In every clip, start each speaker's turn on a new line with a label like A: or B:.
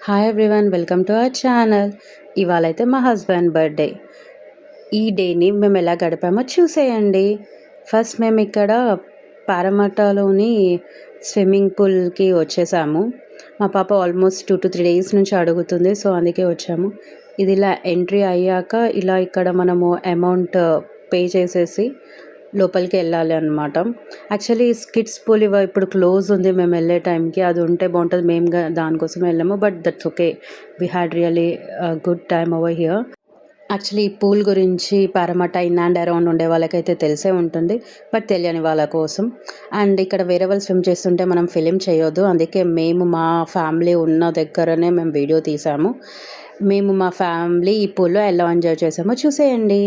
A: Hi everyone, welcome to our channel. ఇవాళైతే మా husband birthday. ఈ డేని మేము ఎలా గడిపామో చూసేయండి. ఫస్ట్ మేము ఇక్కడ పారమట్టలోని స్విమ్మింగ్ పూల్కి వచ్చేసాము. మా పాప ఆల్మోస్ట్ 2 to 3 days నుంచి అడుగుతుంది, సో అందుకే వచ్చాము. ఇది ఇలా ఎంట్రీ అయ్యాక ఇలా ఇక్కడ మనము అమౌంట్ పే చేసేసి లోపలికి వెళ్ళాలి అనమాట. యాక్చువల్లీ కిడ్స్ పూల్ ఇప్పుడు క్లోజ్ ఉంది. మేము వెళ్ళే టైంకి అది ఉంటే బాగుంటుంది. మేము దానికోసం వెళ్ళాము, but that's okay. We had really good time over here. Actually ఈ పూల్ గురించి పారమట్ట ఇన్ అండ్ అరౌండ్ ఉండే వాళ్ళకైతే తెలిసే ఉంటుంది, బట్ తెలియని వాళ్ళ కోసం. అండ్ ఇక్కడ వేరే వాళ్ళు స్విమ్ చేస్తుంటే మనం ఫిలిం చేయొద్దు, అందుకే మేము మా ఫ్యామిలీ ఉన్న దగ్గరనే మేము వీడియో తీసాము. మేము మా ఫ్యామిలీ ఈ పూల్లో ఎలా ఎంజాయ్ చేసామో చూసేయండి.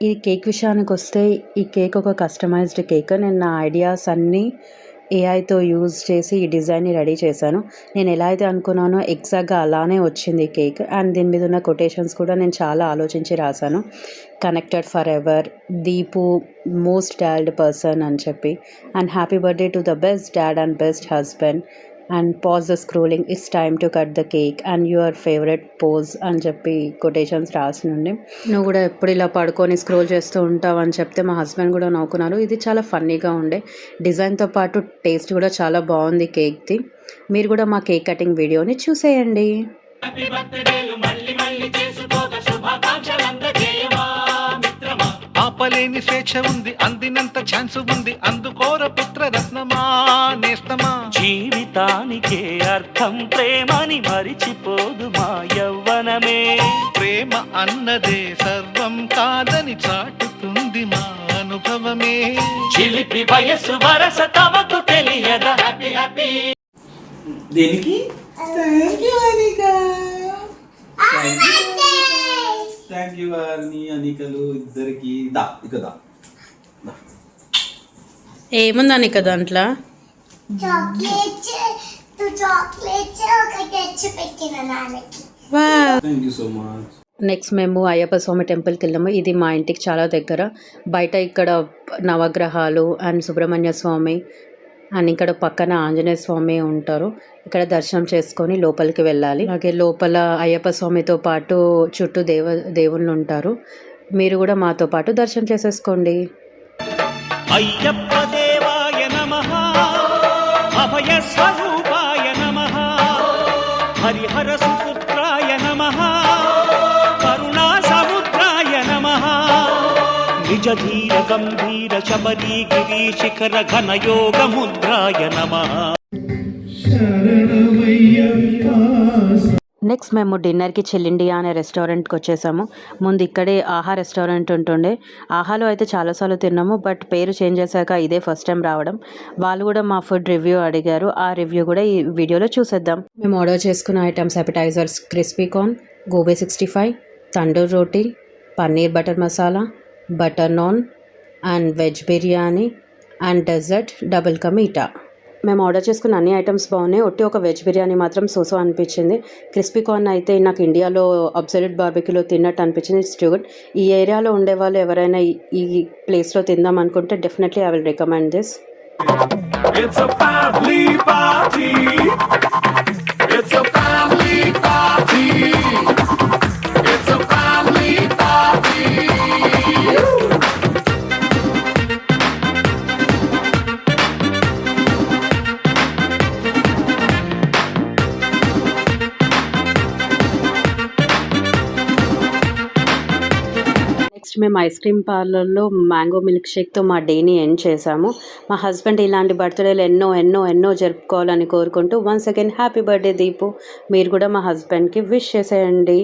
A: ఈ కేక్ విషయానికి వస్తే, ఈ కేక్ ఒక కస్టమైజ్డ్ కేక్. నేను నా ఐడియాస్ అన్నీ ఏఐతో యూజ్ చేసి ఈ డిజైన్ని రెడీ చేశాను. నేను ఎలా అయితే అనుకున్నానో ఎగ్జాక్ట్గా అలానే వచ్చింది ఈ కేక్. అండ్ దీని మీద ఉన్న కొటేషన్స్ కూడా నేను చాలా ఆలోచించి రాశాను. Connected for ever, Deepu most dolled person అని చెప్పి, and happy birthday to the best dad and best husband, and pause the scrolling, it's time to cut the cake and your favourite pose అని చెప్పి quotations రాసినండి. నువ్వు కూడా ఎప్పుడు ఇలా పడుకొని scroll చేస్తూ ఉంటావు అని చెప్తే మా హస్బెండ్ కూడా నవ్వుకున్నారు. ఇది చాలా ఫన్నీగా ఉండే. డిజైన్తో పాటు టేస్ట్ కూడా చాలా బాగుంది కేక్ది. మీరు కూడా మా కేక్ కటింగ్ వీడియోని చూసేయండి.
B: ఆపలేని స్వేచ్ఛ ఉంది, అందినంత ఛాన్స్ ఉంది, అందుకోర పుత్ర రత్నమా నేస్తమా.
C: జీవితానికే అర్థం ప్రేమని మరిచిపోదు మా యవ్వనమే.
B: ప్రేమ అన్నదే సర్వం కాదని చాటుతుంది మా అనుభవమే.
C: చిలిపి వయసు వరస తమకు తెలియదా. Happy happy.
D: దేనికి థ్యాంక్ యూ అని అనికలు ఇద్దరికి దా ఇక దా.
A: ఏముంది అనిక దాంట్లో?
D: Thank you so much.
A: Next మేము అయ్యప్ప స్వామి టెంపుల్కి వెళ్ళాము. ఇది మా ఇంటికి చాలా దగ్గర. బయట ఇక్కడ నవగ్రహాలు అండ్ సుబ్రహ్మణ్య స్వామి అండ్ ఇక్కడ పక్కన ఆంజనేయ స్వామి ఉంటారు. ఇక్కడ దర్శనం చేసుకొని లోపలికి వెళ్ళాలి. అలాగే లోపల అయ్యప్ప స్వామితో పాటు చుట్టూ దేవుళ్ళు ఉంటారు. మీరు కూడా మాతో పాటు దర్శనం చేసేసుకోండి.
C: అయ్యప్ప దేవాయ నమః, అభయ స్వరూపాయ నమః, హరిహర సుపుత్రాయ నమః, కరుణా సముద్రాయ నమః, నిజ ధీర గంభీర శబరీ గిరి శిఖర ఘన యోగ ముద్రాయ నమః.
A: నెక్స్ట్ మేము డిన్నర్కి చెల్లిండియా అనే రెస్టారెంట్కి వచ్చేసాము. ముందు ఇక్కడే ఆహా రెస్టారెంట్ ఉంటుండే. ఆహాలో అయితే చాలాసార్లు తిన్నాము, బట్ పేరు చేంజ్ చేశాక ఇదే ఫస్ట్ టైం రావడం. వాళ్ళు కూడా మా ఫుడ్ రివ్యూ అడిగారు. ఆ రివ్యూ కూడా ఈ వీడియోలో చూసేద్దాం. మేము ఆర్డర్ చేసుకున్న items appetizers crispy corn, gobi 65, tandoor roti, paneer butter masala, butter naan and veg biryani and dessert double ka meetha. మేము ఆర్డర్ చేసుకున్న అన్ని ఐటమ్స్ బాగున్నాయి. ఒట్టి ఒక వెజ్ బిర్యానీ మాత్రం సోసో అనిపించింది. క్రిస్పీ కార్న్ అయితే నాకు ఇండియాలో అబ్సల్యూట్ బార్బెక్యూలో తిన్నట్టు అనిపించింది. It's too good. ఈ ఏరియాలో ఉండేవాళ్ళు ఎవరైనా ఈ ప్లేస్లో తిందాం అనుకుంటే definitely I will recommend this.
E: It's a family party. It's a family party. It's a family party.
A: మేము ఐస్ క్రీమ్ పార్లర్లో మ్యాంగో మిల్క్ షేక్తో మా డేని ఎండ్ చేసాము. మా హస్బెండ్ ఇలాంటి బర్త్డేలు ఎన్నో ఎన్నో ఎన్నో జరుపుకోవాలని కోరుకుంటూ once again happy birthday Deepu. మీరు కూడా మా హస్బెండ్కి విష్ చేసేయండి.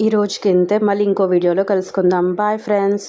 A: ఈ రోజుకి ఇంతే. మళ్ళీ ఇంకో వీడియోలో కలుసుకుందాం. Bye friends.